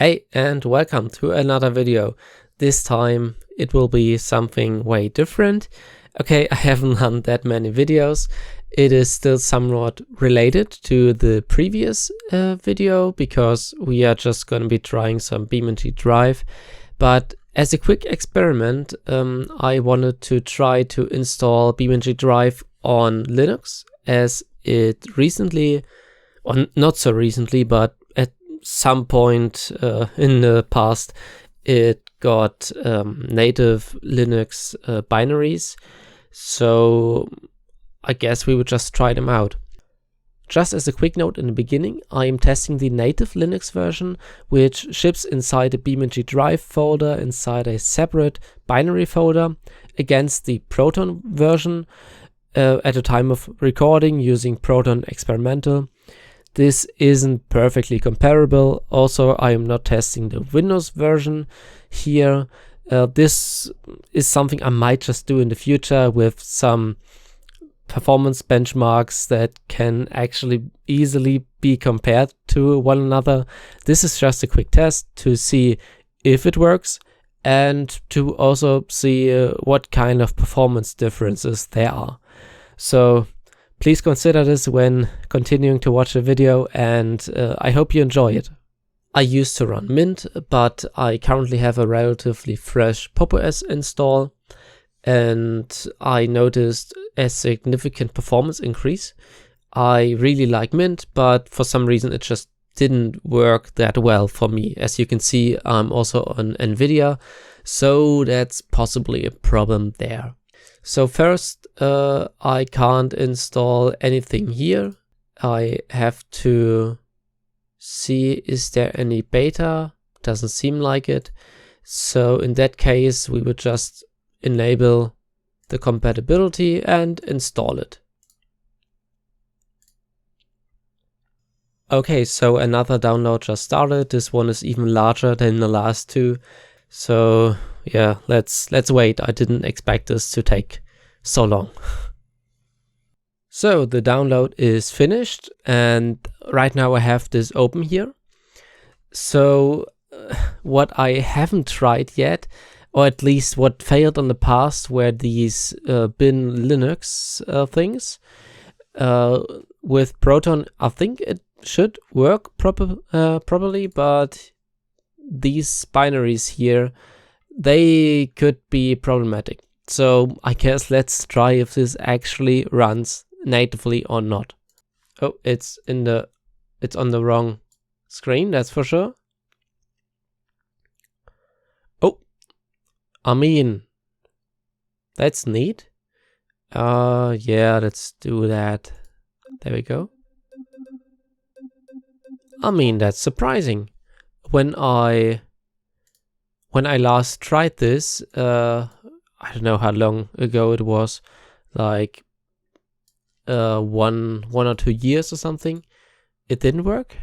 Hey, and welcome to another video. This time it will be something way different. Okay, I haven't done that many videos. It is still somewhat related to the previous video because we are just going to be trying some BeamNG.drive. But as a quick experiment, I wanted to try to install BeamNG.drive on Linux, as it recently, or not so recently, but at some point in the past, it got native Linux binaries. So I guess we would just try them out. Just as a quick note in the beginning, I am testing the native Linux version, which ships inside a BeamNG.drive folder inside a separate binary folder, against the Proton version at the time of recording using Proton experimental. This isn't perfectly comparable. Also, I am not testing the Windows version here. This is something I might just do in the future with some performance benchmarks that can actually easily be compared to one another. This is just a quick test to see if it works and to also see what kind of performance differences there are. So please consider this when continuing to watch the video, and I hope you enjoy it. I used to run Mint, but I currently have a relatively fresh Pop! OS install, and I noticed a significant performance increase. I really like Mint, but for some reason it just didn't work that well for me. As you can see, I'm also on NVIDIA, so that's possibly a problem there. So first, I can't install anything here. I have to see, is there any beta? Doesn't seem like it. So in that case, we would just enable the compatibility and install it. Okay, so another download just started. This one is even larger than the last two. So yeah, let's wait. I didn't expect this to take so long. So the download is finished, and right now I have this open here. So what I haven't tried yet, or at least what failed in the past, were these bin Linux things. With Proton, I think it should work properly, but these binaries here, they could be problematic. So I guess let's try if this actually runs natively or not. Oh, it's on the wrong screen, that's for sure. Oh, I mean, that's neat. Yeah, let's do that. There we go. I mean, that's surprising. When I last tried this, I don't know how long ago it was, like 1 or 2 years or something, it didn't work.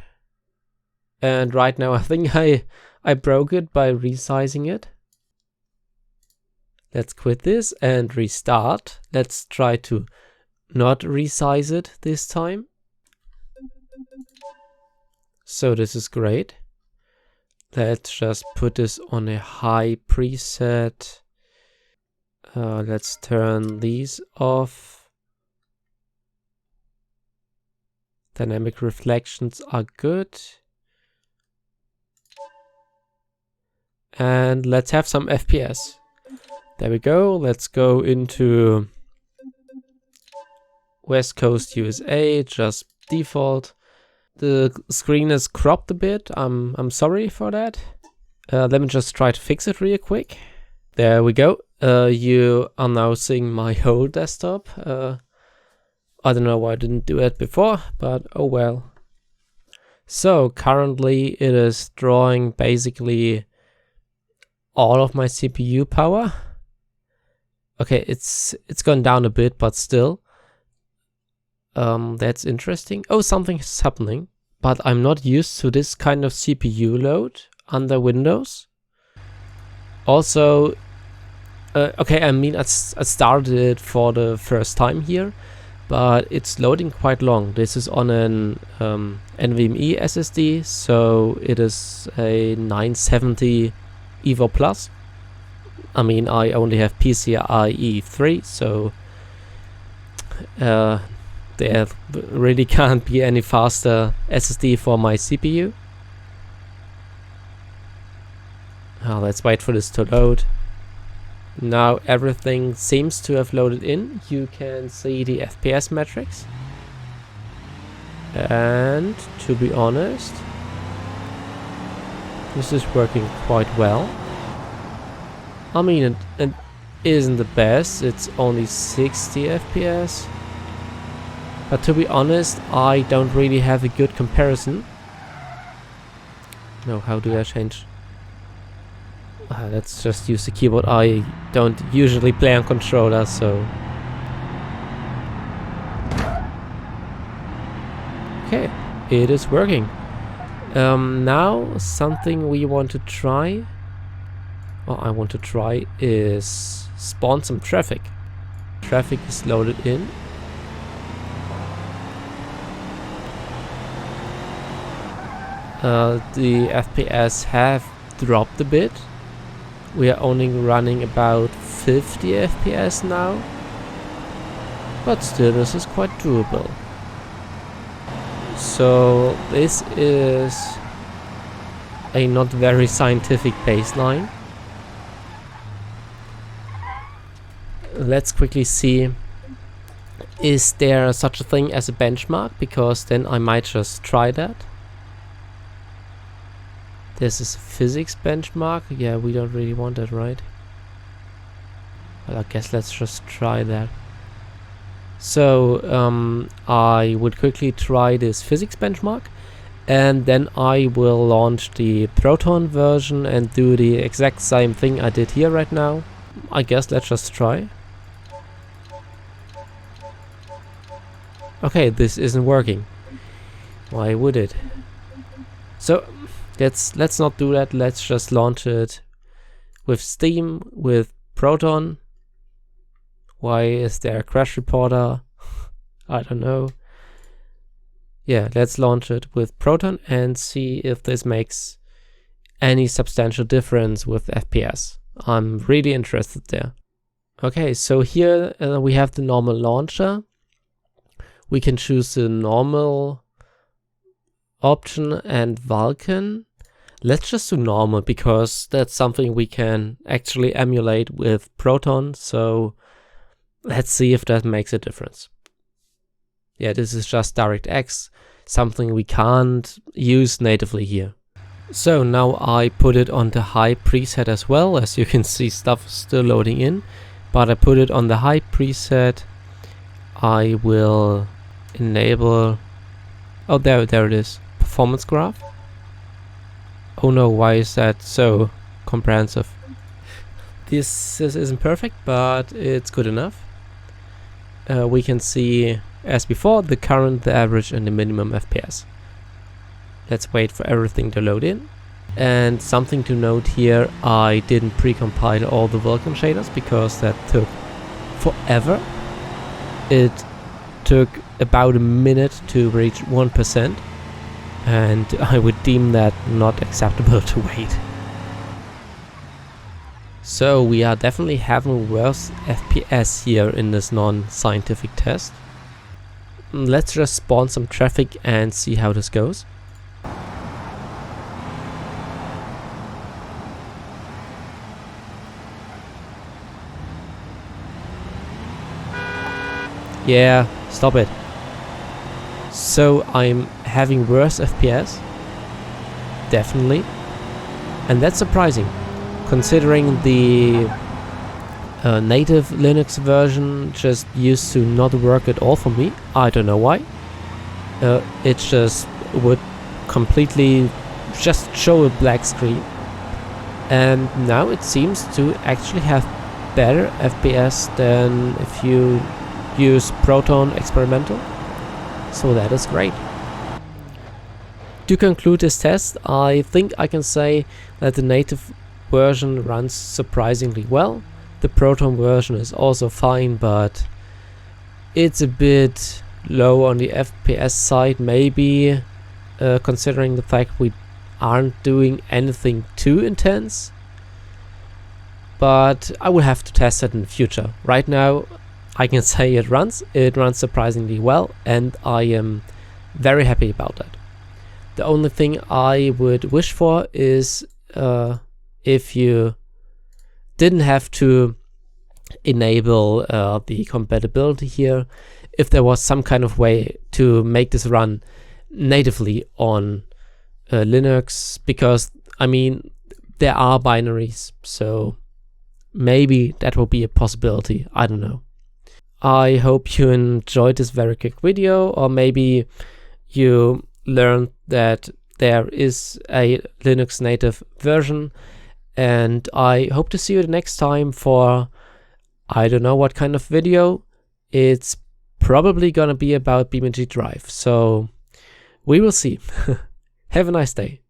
And right now I think I broke it by resizing it. Let's quit this and restart. Let's try to not resize it this time. So this is great. Let's just put this on a high preset. Let's turn these off. Dynamic reflections are good. And let's have some FPS. There we go. Let's go into West Coast USA, just default. The screen is cropped a bit. I'm sorry for that. Let me just try to fix it real quick. There we go. You are now seeing my whole desktop. I don't know why I didn't do it before, but oh well. So currently it is drawing basically all of my CPU power. Okay, it's gone down a bit, but still. That's interesting. Oh, something's happening, but I'm not used to this kind of CPU load under Windows. Also, okay, I mean, I started it for the first time here, but it's loading quite long. This is on an NVMe SSD, so it is a 970 Evo Plus. I mean, I only have PCIe 3, so there really can't be any faster SSD for my CPU. Let's wait for this to load. Now everything seems to have loaded in. You can see the FPS metrics. And to be honest, this is working quite well. I mean, it isn't the best. It's only 60 FPS. But to be honest, I don't really have a good comparison. No, how do I change? Let's just use the keyboard. I don't usually play on controller, so... Okay, it is working. Now, something we want to try... What I want to try is spawn some traffic. Traffic is loaded in. The FPS have dropped a bit. We are only running about 50 FPS now, but still this is quite doable. So this is a not very scientific baseline. Let's quickly see, is there such a thing as a benchmark, because then I might just try that. This is a physics benchmark. Yeah, we don't really want that, right? Well, I guess let's just try that. So I would quickly try this physics benchmark, and then I will launch the Proton version and do the exact same thing I did here right now. I guess let's just try. Okay, this isn't working. Why would it? So let's not do that. Let's just launch it with Steam, with Proton. Why is there a crash reporter? I don't know. Yeah, let's launch it with Proton and see if this makes any substantial difference with FPS. I'm really interested there. Okay, so here we have the normal launcher. We can choose the normal option and Vulkan. Let's just do normal, because that's something we can actually emulate with Proton. So let's see if that makes a difference. Yeah, this is just DirectX, something we can't use natively here. So now I put it on the high preset as well. As you can see, stuff is still loading in, but I put it on the high preset. I will enable... Oh, there it is. Performance graph. Oh no, why is that so comprehensive? This isn't perfect, but it's good enough. We can see, as before, the current, the average, and the minimum FPS. Let's wait for everything to load in. And something to note here, I didn't pre-compile all the Vulkan shaders because that took forever. It took about a minute to reach 1%, and I would deem that not acceptable to wait. So we are definitely having worse FPS here in this non-scientific test. Let's just spawn some traffic and see how this goes. Yeah, stop it. So I'm having worse FPS, definitely, and that's surprising, considering the native Linux version just used to not work at all for me. I don't know why. It just would completely just show a black screen, and now it seems to actually have better FPS than if you use Proton experimental. So that is great. To conclude this test, I think I can say that the native version runs surprisingly well. The Proton version is also fine, but It's a bit low on the FPS side, maybe, considering the fact we aren't doing anything too intense. But I will have to test it in the future. Right now, I can say it runs surprisingly well, and I am very happy about that. The only thing I would wish for is if you didn't have to enable the compatibility here, if there was some kind of way to make this run natively on Linux, because I mean there are binaries, so maybe that will be a possibility. I don't know. I hope you enjoyed this very quick video, or maybe you learned that there is a Linux native version, and I hope to see you the next time for I don't know what kind of video. It's probably gonna be about BeamNG.drive, so we will see. Have a nice day.